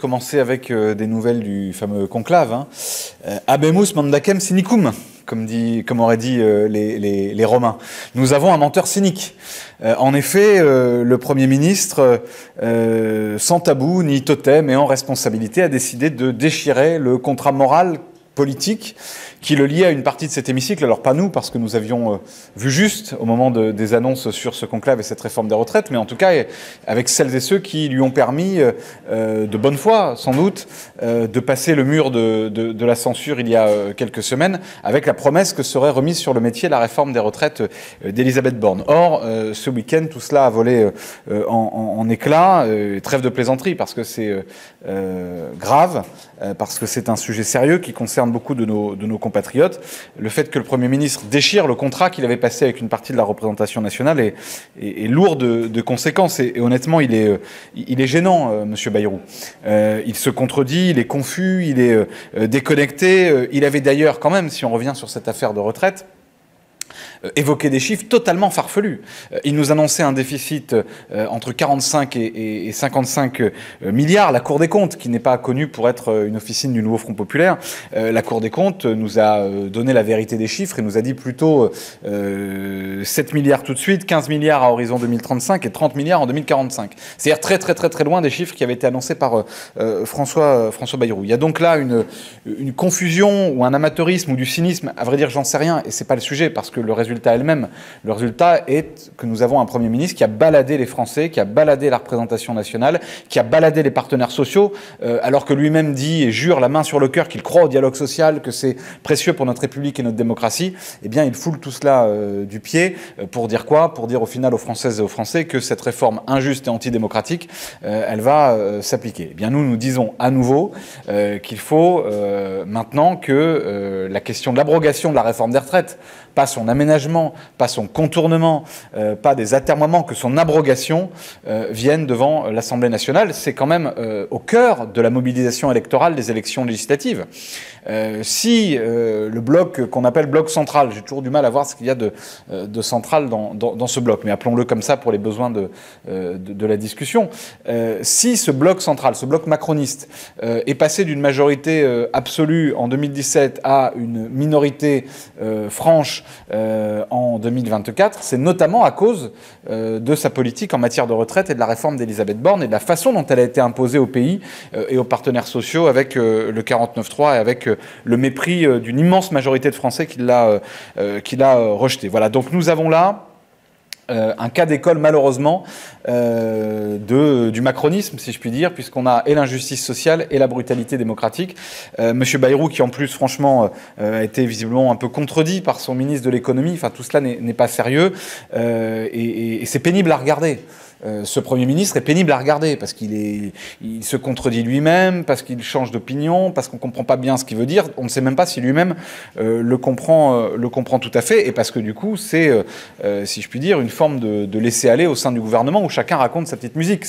commencer avec des nouvelles du fameux conclave. Hein. Habemus mandacem cynicum, comme auraient dit les Romains. Nous avons un menteur cynique. En effet, le Premier ministre, sans tabou ni totem et en responsabilité, a décidé de déchirer le contrat moral politique qui le liait à une partie de cet hémicycle. Alors pas nous, parce que nous avions vu juste au moment des annonces sur ce conclave et cette réforme des retraites, mais en tout cas avec celles et ceux qui lui ont permis, de bonne foi sans doute, de passer le mur de la censure il y a quelques semaines, avec la promesse que serait remise sur le métier la réforme des retraites d'Elisabeth Borne. Or, ce week-end, tout cela a volé en éclats. Trêve de plaisanterie, parce que c'est grave, parce que c'est un sujet sérieux qui concerne beaucoup de nos compatriotes. Le fait que le Premier ministre déchire le contrat qu'il avait passé avec une partie de la représentation nationale est lourd de conséquences. Et honnêtement, il est gênant, Monsieur Bayrou. Il se contredit, il est confus, il est déconnecté. Il avait d'ailleurs, quand même, si on revient sur cette affaire de retraite, évoquer des chiffres totalement farfelus. Il nous annonçait un déficit entre 45 et 55 milliards. La Cour des comptes, qui n'est pas connue pour être une officine du nouveau Front populaire, la Cour des comptes nous a donné la vérité des chiffres et nous a dit plutôt 7 milliards tout de suite, 15 milliards à horizon 2035 et 30 milliards en 2045. C'est-à-dire très loin des chiffres qui avaient été annoncés par François Bayrou. Il y a donc là une confusion ou un amateurisme ou du cynisme. À vrai dire, j'en sais rien et c'est pas le sujet, parce que le résultat est que nous avons un Premier ministre qui a baladé les Français, qui a baladé la représentation nationale, qui a baladé les partenaires sociaux, alors que lui-même dit et jure la main sur le cœur qu'il croit au dialogue social, que c'est précieux pour notre République et notre démocratie. Eh bien, il foule tout cela du pied pour dire quoi? Pour dire au final aux Françaises et aux Français que cette réforme injuste et antidémocratique, elle va s'appliquer. Eh bien, nous disons à nouveau qu'il faut maintenant que la question de l'abrogation de la réforme des retraites, pas son aménagement, pas son contournement, pas des atermoiements, que son abrogation vienne devant l'Assemblée nationale. C'est quand même au cœur de la mobilisation électorale des élections législatives. Si le bloc qu'on appelle bloc central, j'ai toujours du mal à voir ce qu'il y a de central dans ce bloc, mais appelons-le comme ça pour les besoins de la discussion. Si ce bloc central, ce bloc macroniste, est passé d'une majorité absolue en 2017 à une minorité franche en 2024, c'est notamment à cause de sa politique en matière de retraite et de la réforme d'Elisabeth Borne et de la façon dont elle a été imposée au pays et aux partenaires sociaux avec le 49.3 et avec le mépris d'une immense majorité de Français qui l'a rejeté. Voilà, donc nous avons là un cas d'école, malheureusement, du macronisme, si je puis dire, puisqu'on a et l'injustice sociale et la brutalité démocratique. Monsieur Bayrou, qui en plus, franchement, a été visiblement un peu contredit par son ministre de l'économie. Enfin, tout cela n'est pas sérieux et c'est pénible à regarder. Ce Premier ministre est pénible à regarder parce qu'il se contredit lui-même, parce qu'il change d'opinion, parce qu'on ne comprend pas bien ce qu'il veut dire. On ne sait même pas si lui-même le comprend tout à fait, et parce que du coup, c'est, si je puis dire, une forme de laisser-aller au sein du gouvernement où chacun raconte sa petite musique.